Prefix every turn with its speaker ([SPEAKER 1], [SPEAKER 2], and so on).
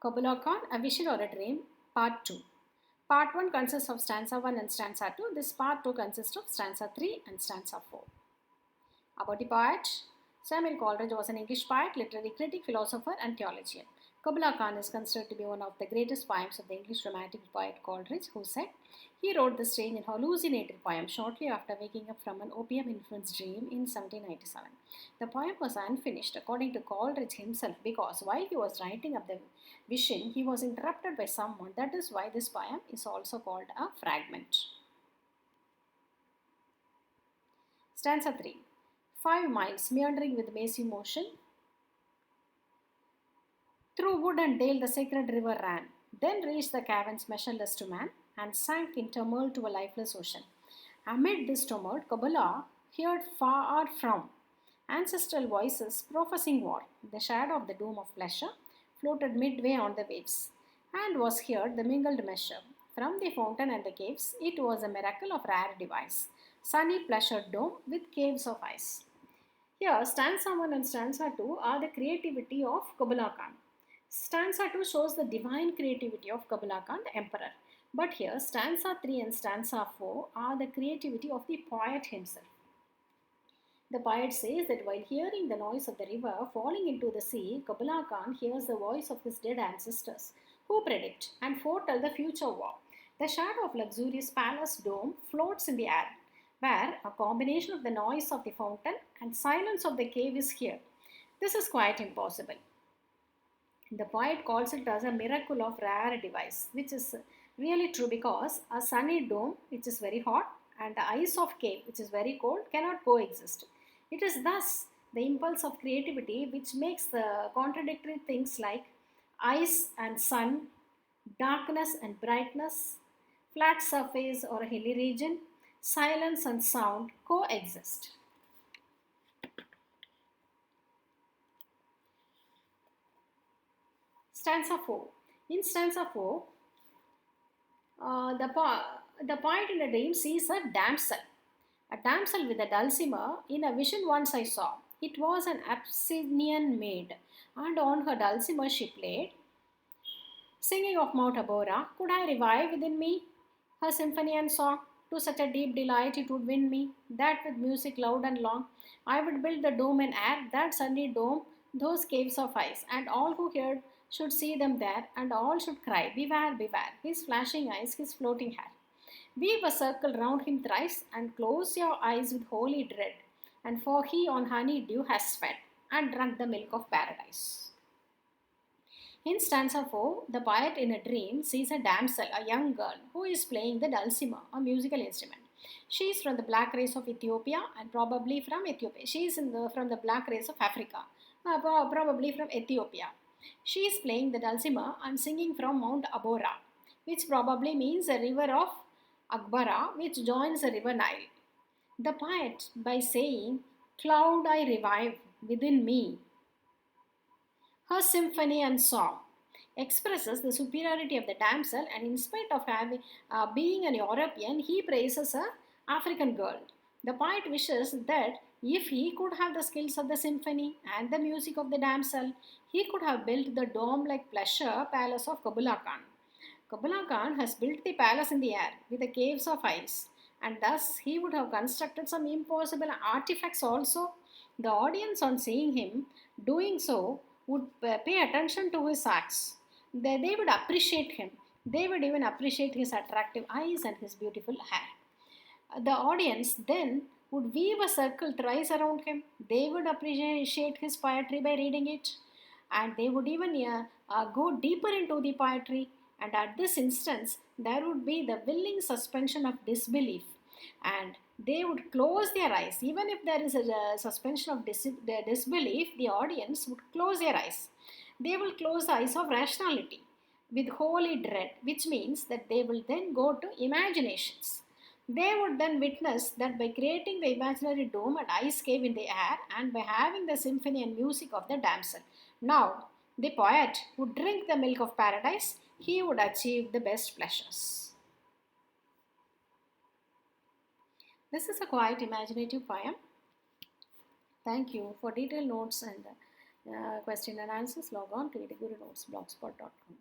[SPEAKER 1] Kabula Khan, A Vision or a Dream, Part 2. Part 1 consists of stanza 1 and stanza 2. This part 2 consists of stanza 3 and stanza 4. About the poet, Samuel Coleridge was an English poet, literary critic, philosopher and theologian. Kubla Khan is considered to be one of the greatest poems of the English romantic poet Coleridge, who said he wrote the strange and hallucinatory poem shortly after waking up from an opium-influenced dream in 1797. The poem was unfinished, according to Coleridge himself, because while he was writing up the vision, he was interrupted by someone. That is why this poem is also called a fragment. Stanza 3. 5 miles, meandering with mazy motion. Through wood and dale the sacred river ran, then reached the caverns measureless to man, and sank in tumult to a lifeless ocean. Amid this tumult, Kabula heard far from ancestral voices professing war. The shadow of the doom of pleasure floated midway on the waves, and was heard the mingled measure. From the fountain and the caves, it was a miracle of rare device, sunny pleasure dome with caves of ice. Here, stanza 1 and stanza 2 are the creativity of Kubla Khan. Stanza 2 shows the divine creativity of Kabula Khan, the emperor. But here, stanza 3 and stanza 4 are the creativity of the poet himself. The poet says that while hearing the noise of the river falling into the sea, Kabula Khan hears the voice of his dead ancestors, who predict and foretell the future war. The shadow of luxurious palace dome floats in the air, where a combination of the noise of the fountain and silence of the cave is heard. This is quite impossible. The poet calls it as a miracle of rare device, which is really true because a sunny dome, which is very hot, and the ice of cave, which is very cold, cannot coexist. It is thus the impulse of creativity which makes the contradictory things like ice and sun, darkness and brightness, flat surface or a hilly region, silence and sound coexist. Stanza 4. In stanza 4, the poet in a dream sees a damsel with a dulcimer. In a vision once I saw. It was an Abyssinian maid, and on her dulcimer she played, singing of Mount Abora. Could I revive within me her symphony and song? To such a deep delight it would win me, that with music loud and long, I would build the dome in air, that sunny dome, those caves of ice, and all who heard should see them there, and all should cry, beware, beware, his flashing eyes, his floating hair. Weave a circle round him thrice, and close your eyes with holy dread, and for he on honey dew has fed, and drunk the milk of paradise. In stanza 4, the poet in a dream sees a damsel, a young girl, who is playing the dulcimer, a musical instrument. She is from the black race of Ethiopia and probably from Ethiopia. She is from the black race of Africa, probably from Ethiopia. She is playing the dulcimer and singing from Mount Abora, which probably means a river of Akbara, which joins the river Nile. The poet, by saying, "Cloud I revive within me," her symphony and song, expresses the superiority of the damsel, and in spite of being an European, he praises an African girl. The poet wishes that if he could have the skills of the symphony and the music of the damsel, he could have built the dome-like pleasure palace of Kabula Khan. Kabula Khan has built the palace in the air with the caves of ice, and thus he would have constructed some impossible artifacts also. The audience, on seeing him doing so, would pay attention to his acts. They would appreciate him. They would even appreciate his attractive eyes and his beautiful hair. The audience then would weave a circle thrice around him. They would appreciate his poetry by reading it, and they would even go deeper into the poetry. And at this instance, there would be the willing suspension of disbelief, and they would close their eyes. Even if there is a suspension of disbelief, the audience would close their eyes. They will close the eyes of rationality with holy dread, which means that they will then go to imaginations. They would then witness that by creating the imaginary dome and ice cave in the air, and by having the symphony and music of the damsel, now the poet would drink the milk of paradise. He would achieve the best pleasures. This is a quite imaginative poem. Thank you. For detailed notes and question and answers, log on to EDUGURU-Notes blogspot.com.